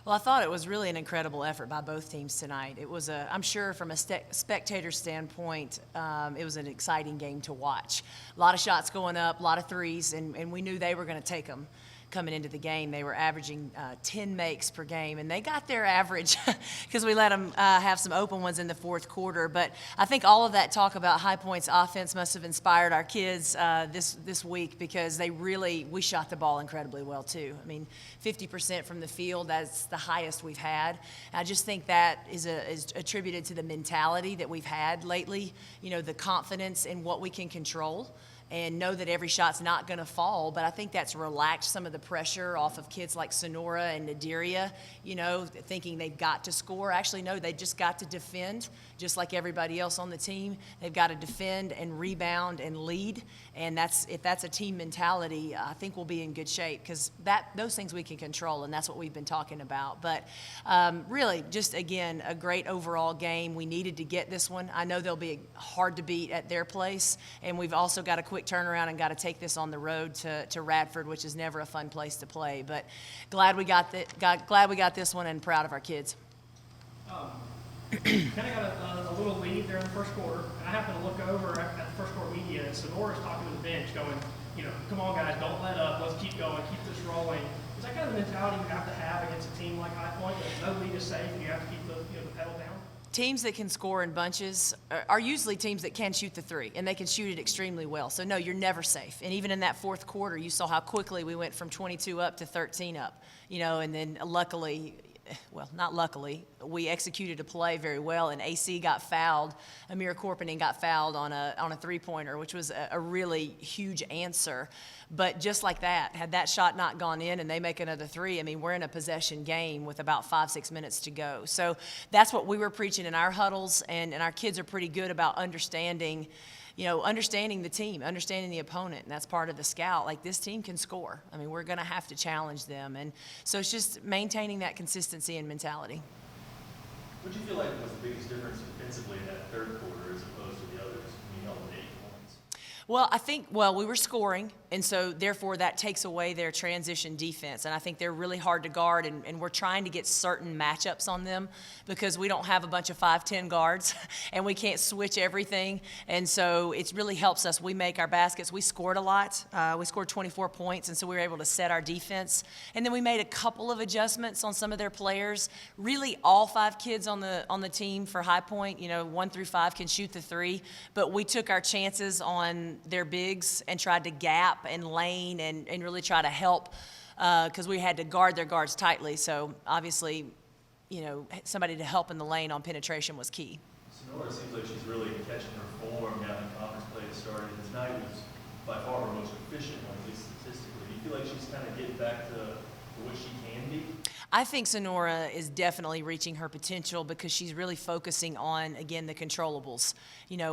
Well, I thought it was really an incredible effort by both teams tonight. It was I'm sure from a spectator standpoint, it was an exciting game to watch. A lot of shots going up, a lot of threes, and we knew they were going to take them. Coming into the game, they were averaging 10 makes per game, and they got their average because we let them have some open ones in the fourth quarter. But I think all of that talk about High Point's offense must have inspired our kids this week, because we shot the ball incredibly well too. I mean, 50% from the field, that's the highest we've had. I just think that is attributed to the mentality that we've had lately, the confidence in what we can control, and know that every shot's not going to fall. But I think that's relaxed some of the pressure off of kids like Sonora and Nadiria, thinking they've got to score. Actually, no, they just got to defend, just like everybody else on the team. They've got to defend and rebound and lead, and if that's a team mentality, I think we'll be in good shape, because those things we can control, and that's what we've been talking about. But really, just again, a great overall game. We needed to get this one. I know they'll be hard to beat at their place, and we've also got a quick turnaround and got to take this on the road to Radford, which is never a fun place to play. But glad we got this one, and proud of our kids. Kind of got a little lead there in the first quarter, and I happened to look over at the first quarter media, and Sonora's talking to the bench going, come on guys, don't let up, let's keep going, keep this rolling. Is that kind of the mentality you have to have against a team like High Point, that no lead is safe and you have to keep the pedal down? Teams that can score in bunches are usually teams that can shoot the three, and they can shoot it extremely well. So, no, you're never safe. And even in that fourth quarter, you saw how quickly we went from 22 up to 13 up, and then luckily, well, not luckily, we executed a play very well, and AC got fouled. Amir Korpanen got fouled on a three-pointer, which was a really huge answer. But just like that, had that shot not gone in and they make another three, we're in a possession game with about 5-6 minutes to go. So that's what we were preaching in our huddles, and our kids are pretty good about understanding the team, understanding the opponent, and that's part of the scout. Like, this team can score. We're going to have to challenge them. And so it's just maintaining that consistency and mentality. What do you feel like was the biggest difference defensively in that third quarter as opposed to the others when you held 8 points? Well, I think, we were scoring, and so therefore that takes away their transition defense. And I think they're really hard to guard, and we're trying to get certain matchups on them because we don't have a bunch of 5'10" guards, and we can't switch everything. And so it really helps us. We make our baskets. We scored a lot. We scored 24 points, and so we were able to set our defense. And then we made a couple of adjustments on some of their players. Really, all 5 kids on the team for High Point, 1 through 5 can shoot the three, but we took our chances on their bigs and tried to gap and lane and really try to help, because we had to guard their guards tightly. So obviously, somebody to help in the lane on penetration was key. Sonora seems like she's really catching her form now that conference play has started. And tonight was by far her most efficient one, at least statistically. Do you feel like she's kind of getting back to what she can be? I think Sonora is definitely reaching her potential because she's really focusing on, again, the controllables.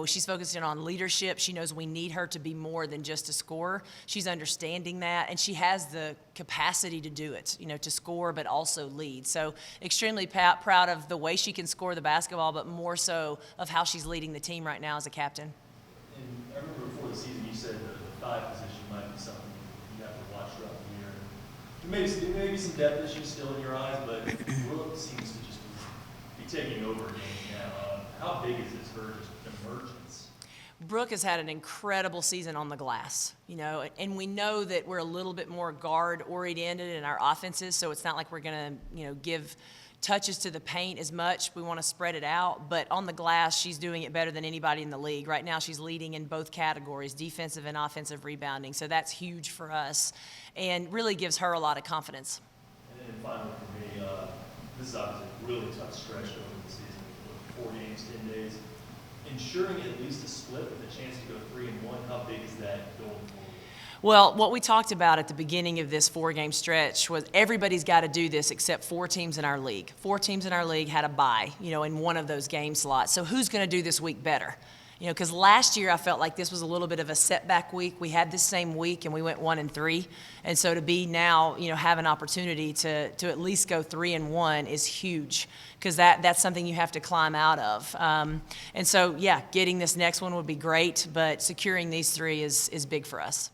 She's focusing on leadership. She knows we need her to be more than just a scorer. She's understanding that, and she has the capacity to do it, to score but also lead. So extremely proud of the way she can score the basketball, but more so of how she's leading the team right now as a captain. And I remember before the season you said the 5 position might be something you have to watch throughout the year. Maybe some depth issues still in your eyes, but Willow seems to just be taking over games now. How big is this her just emergence? Brooke has had an incredible season on the glass, and we know that we're a little bit more guard-oriented in our offenses, so it's not like we're going to, give touches to the paint as much. We want to spread it out, but on the glass, she's doing it better than anybody in the league. Right now, she's leading in both categories, defensive and offensive rebounding, so that's huge for us and really gives her a lot of confidence. And then finally for me, this is obviously a really tough stretch over the season, 4 games, 10 days. Ensuring at least a split with a chance to go 3-1, how big is that going forward? Well, what we talked about at the beginning of this 4-game stretch was everybody's got to do this except 4 teams in our league. 4 teams in our league had a bye, in one of those game slots. So who's going to do this week better? Because last year I felt like this was a little bit of a setback week. We had this same week and we went 1-3. And so to be now, have an opportunity to at least go 3-1 is huge, because that's something you have to climb out of. And so, getting this next one would be great, but securing these 3 is big for us.